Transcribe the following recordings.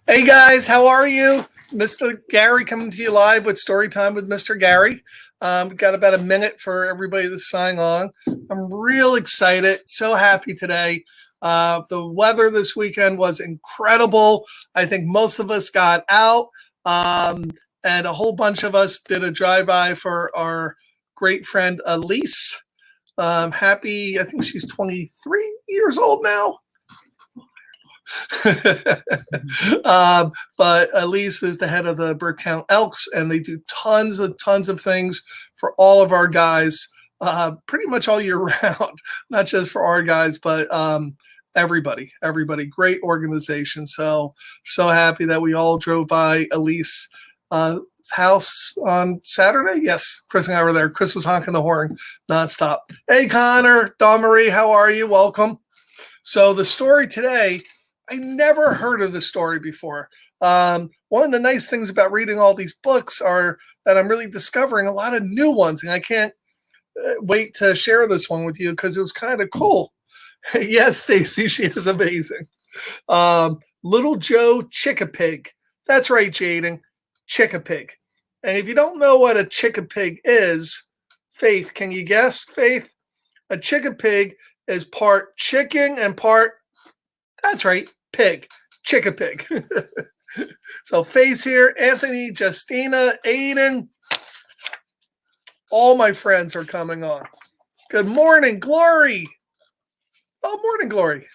Hey guys, how are you? Mr. Gary coming to you live with Story Time with Mr. Gary. We've got about a minute for everybody to sign on. I'm real excited, so happy today. The weather this weekend was incredible. I think most of us got out, and a whole bunch of us did a drive-by for our great friend Elise. Happy, I think she's 23 years old now. But Elise is the head of the Burketown Elks, and they do tons of things for all of our guys, pretty much all year round. Not just for our guys, but everybody. Great organization. So happy that we all drove by Elise. House on Saturday. Yes, Chris and I were there. Chris was honking the horn nonstop. Hey, Connor, Dawn Marie, how are you? Welcome. So the story today, I never heard of this story before. One of the nice things about reading all these books are that I'm really discovering a lot of new ones, and I can't wait to share this one with you because it was kind of cool. Yes, Stacy, she is amazing. Little Joe Chickapig. That's right, Jaden. Chickapig. And if you don't know what a chickapig is, Faith, can you guess, Faith? A chickapig is part chicken and part, that's right, pig. Chickapig. So Faith's here, Anthony, Justina, Aiden. All my friends are coming on. Good morning, Glory. Oh, morning, Glory.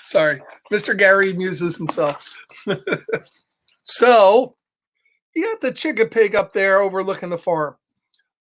Sorry, Mr. Gary amuses himself. So, you got the Chickapig up there overlooking the farm.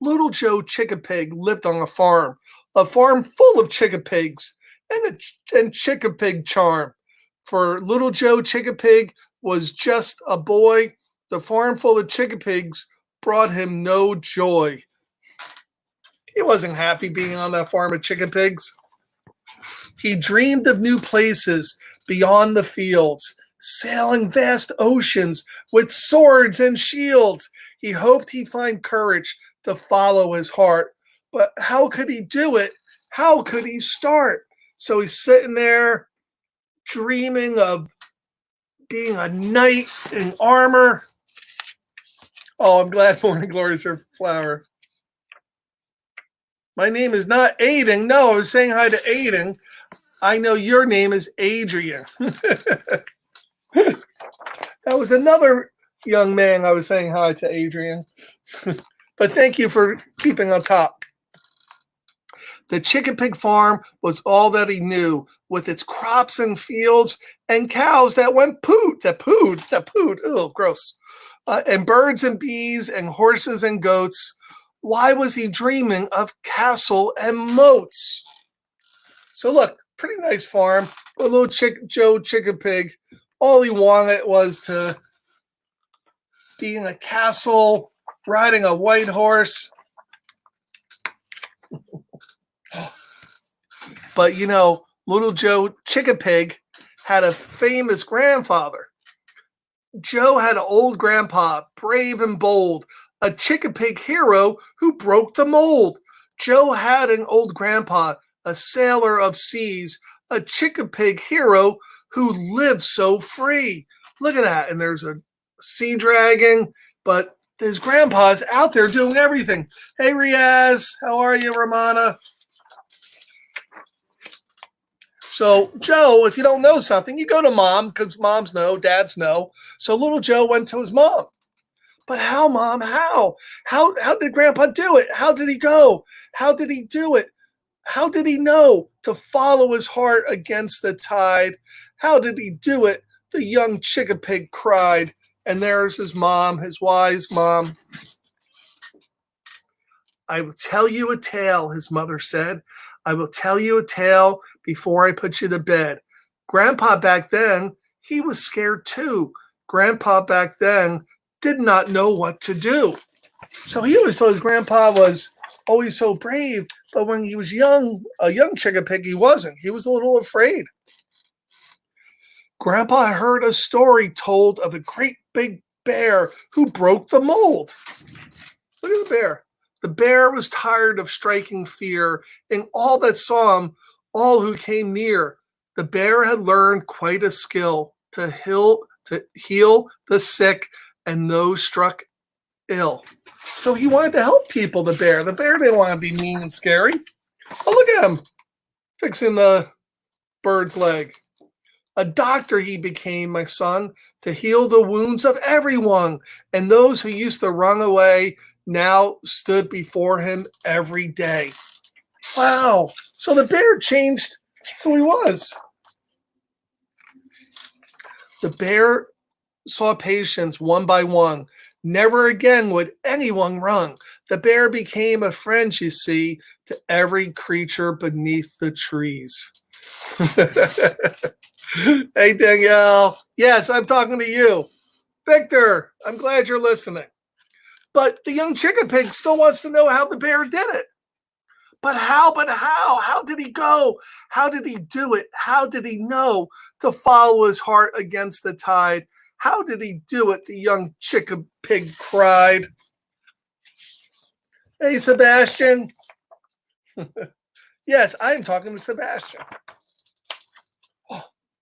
Little Joe Chickapig lived on a farm full of chickapigs and chickapig charm. For Little Joe Chickapig was just a boy. The farm full of chickapigs brought him no joy. He wasn't happy being on that farm of chickapigs. He dreamed of new places beyond the fields, sailing vast oceans with swords and shields. He hoped he'd find courage to follow his heart. But how could he do it? How could he start? So he's sitting there dreaming of being a knight in armor. Oh, I'm glad Morning Glory's her flower. My name is not Aiden. No, I was saying hi to Aiden. I know your name is Adrian. That was another young man I was saying hi to, Adrian. But thank you for keeping on top. The Chickapig farm was all that he knew, with its crops and fields and cows that went poot, that pooed, oh, gross. And birds and bees and horses and goats. Why was he dreaming of castle and moats? So look, pretty nice farm. But little Joe Chickapig, all he wanted was to be in a castle, riding a white horse. But you know, Little Joe Chickapig had a famous grandfather. Joe had an old grandpa, brave and bold, a Chickapig hero who broke the mold. Joe had an old grandpa, a sailor of seas, a Chickapig hero who lived so free. Look at that. And there's a sea dragon, but his grandpa's out there doing everything. Hey, Riaz, how are you, Ramana? So, Joe, if you don't know something, you go to mom, because moms know, dads know. So little Joe went to his mom. But how, Mom? How? How did Grandpa do it? How did he go? How did he do it? How did he know to follow his heart against the tide? How did he do it? The young Chickapig cried. And there's his mom, his wise mom. I will tell you a tale, his mother said. I will tell you a tale before I put you to bed. Grandpa back then, he was scared too. Grandpa back then did not know what to do. So he always thought his grandpa was always so brave, but when he was young, a young Chickapig, he wasn't. He was a little afraid. Grandpa heard a story told of a great big bear who broke the mold. Look at the bear. The bear was tired of striking fear in all that saw him, all who came near. The bear had learned quite a skill. to heal the sick and those struck ill. So he wanted to help people, the bear. The bear didn't want to be mean and scary. Oh, look at him fixing the bird's leg. A doctor he became, my son, to heal the wounds of everyone. And those who used to run away now stood before him every day. Wow. So the bear changed who he was. The bear saw patients one by one. Never again would anyone run. The bear became a friend, you see, to every creature beneath the trees. Hey, Danielle. Yes, I'm talking to you. Victor, I'm glad you're listening. But the young Chickapig still wants to know how the bear did it. But how? How did he go? How did he do it? How did he know to follow his heart against the tide? How did he do it? The young Chickapig cried. Hey, Sebastian. Yes, I'm talking to Sebastian.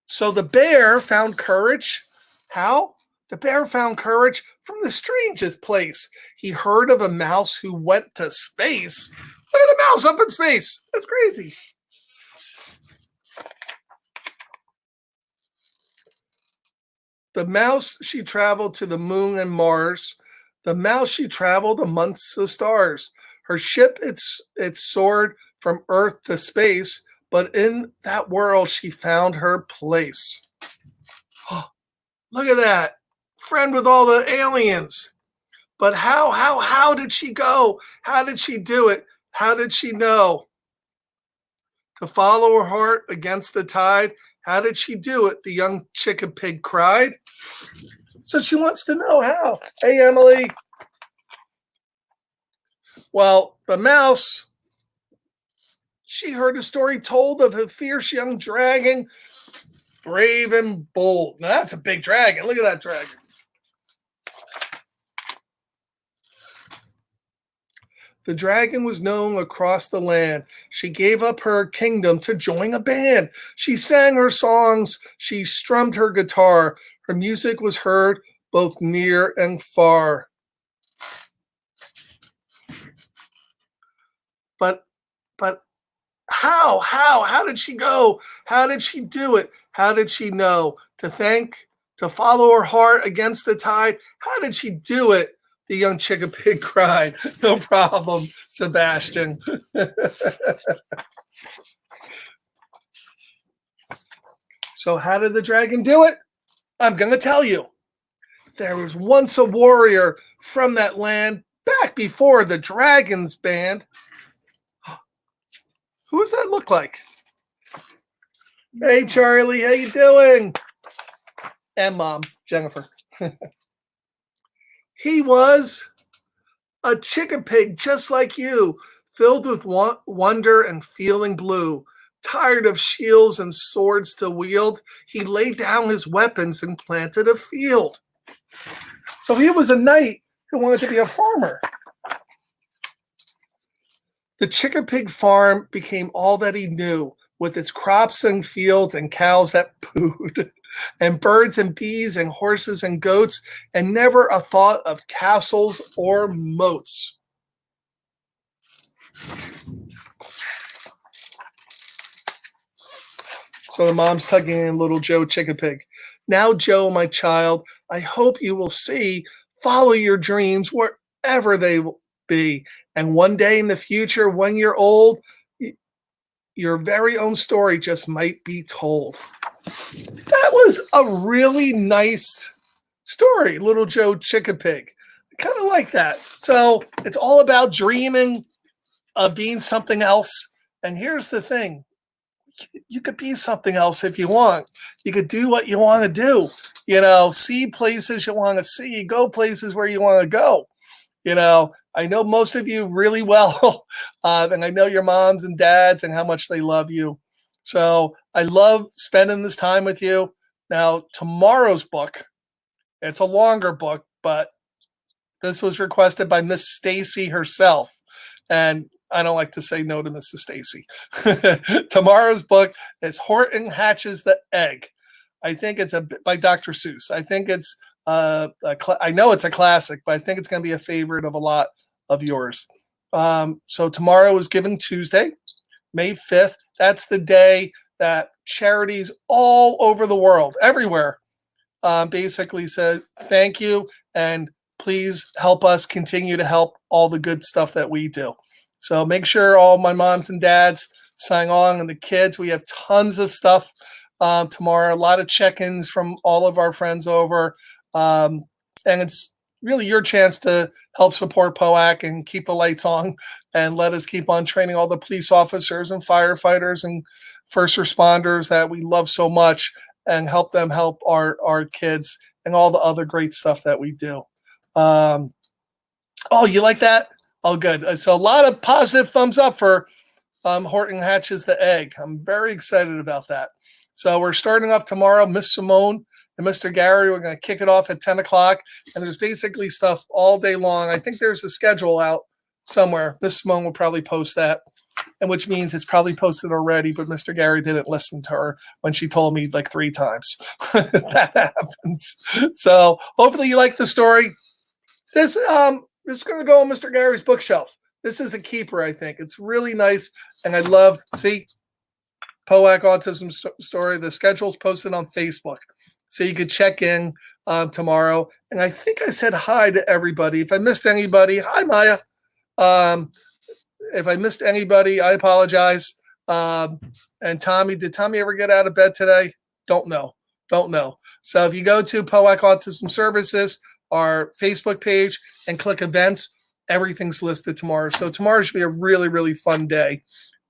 So the bear found courage. How? The bear found courage from the strangest place. He heard of a mouse who went to space. Look at the mouse up in space. That's crazy. The mouse, she traveled to the moon and Mars. The mouse, she traveled amongst the stars. Her ship, it soared from Earth to space, but in that world, she found her place. Oh, look at that. Friend with all the aliens. But how did she go? How did she do it? How did she know to follow her heart against the tide? How did she do it? The young Chickapig cried. So she wants to know how. Hey, Emily. Well, the mouse, she heard a story told of a fierce young dragon, brave and bold. Now, that's a big dragon. Look at that dragon. The dragon was known across the land. She gave up her kingdom to join a band. She sang her songs. She strummed her guitar. Her music was heard both near and far. But how did she go? How did she do it? How did she know to follow her heart against the tide? How did she do it? The young Chickapig cried. No problem, Sebastian. So how did the dragon do it? I'm going to tell you. There was once a warrior from that land back before the dragon's band. Who does that look like? Hey, Charlie, how you doing? And Mom, Jennifer. He was a Chickapig just like you, filled with wonder and feeling blue. Tired of shields and swords to wield, he laid down his weapons and planted a field. So he was a knight who wanted to be a farmer. The Chickapig farm became all that he knew, with its crops and fields and cows that pooed, and birds and bees and horses and goats, and never a thought of castles or moats. So the mom's tugging in little Joe Chickapig. Now, Joe, my child, I hope you will see, follow your dreams wherever they will be. And one day in the future, when you're old, your very own story just might be told. That was a really nice story, Little Joe Chickapig. I kind of like that. So it's all about dreaming of being something else. And here's the thing. You could be something else if you want. You could do what you want to do. See places you want to see, go places where you want to go. I know most of you really well, and I know your moms and dads and how much they love you. So I love spending this time with you. Now, tomorrow's book, it's a longer book, but this was requested by Miss Stacy herself. And I don't like to say no to Mrs. Stacy. Tomorrow's book is Horton Hatches the Egg. I think it's by Dr. Seuss. I think it's I know it's a classic, but I think it's going to be a favorite of a lot of yours. So tomorrow is Giving Tuesday, May 5th. That's the day that charities all over the world, everywhere, basically said thank you and please help us continue to help all the good stuff that we do. So make sure all my moms and dads sign on and the kids. We have tons of stuff tomorrow, a lot of check-ins from all of our friends over. And it's really your chance to help support POAC and keep the lights on and let us keep on training all the police officers and firefighters and first responders that we love so much and help them help our kids and all the other great stuff that we do. Oh, you like that? Oh, good. So a lot of positive thumbs up for Horton Hatches the Egg. I'm very excited about that. So we're starting off tomorrow. Miss Simone and Mr. Gary, we're going to kick it off at 10 o'clock. And there's basically stuff all day long. I think there's a schedule out somewhere. Miss Simone will probably post that, and which means it's probably posted already, but Mr. Gary didn't listen to her when she told me like 3 times. That happens. So hopefully you like the story. This is going to go on Mr. Gary's bookshelf. This is a keeper, I think. It's really nice, and I love, see, POAC Autism Story. The schedule's posted on Facebook, so you could check in tomorrow. And I think I said hi to everybody. If I missed anybody, hi, Maya. If I missed anybody, I apologize. And Tommy, did Tommy ever get out of bed today? Don't know. So if you go to POAC Autism Services, our Facebook page, and click events, everything's listed tomorrow. So tomorrow should be a really, really fun day.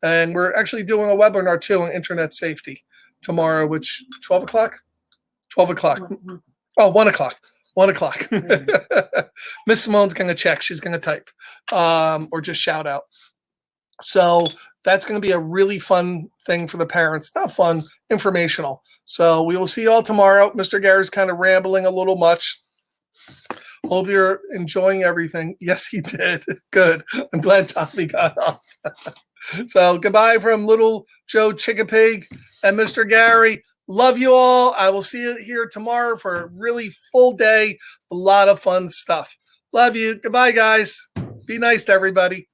And we're actually doing a webinar too on internet safety tomorrow, which 12 o'clock? 12 o'clock. Oh, 1 o'clock. 1 o'clock. Miss Simone's going to check. She's going to type or just shout out. So that's going to be a really fun thing for the parents. Not fun, informational. So we will see you all tomorrow. Mr. Gary's kind of rambling a little much. Hope you're enjoying everything. Yes, he did. Good. I'm glad Tommy got off. So goodbye from Little Joe Chickapig and Mr. Gary. Love you all. I will see you here tomorrow for a really full day. A lot of fun stuff. Love you. Goodbye, guys. Be nice to everybody.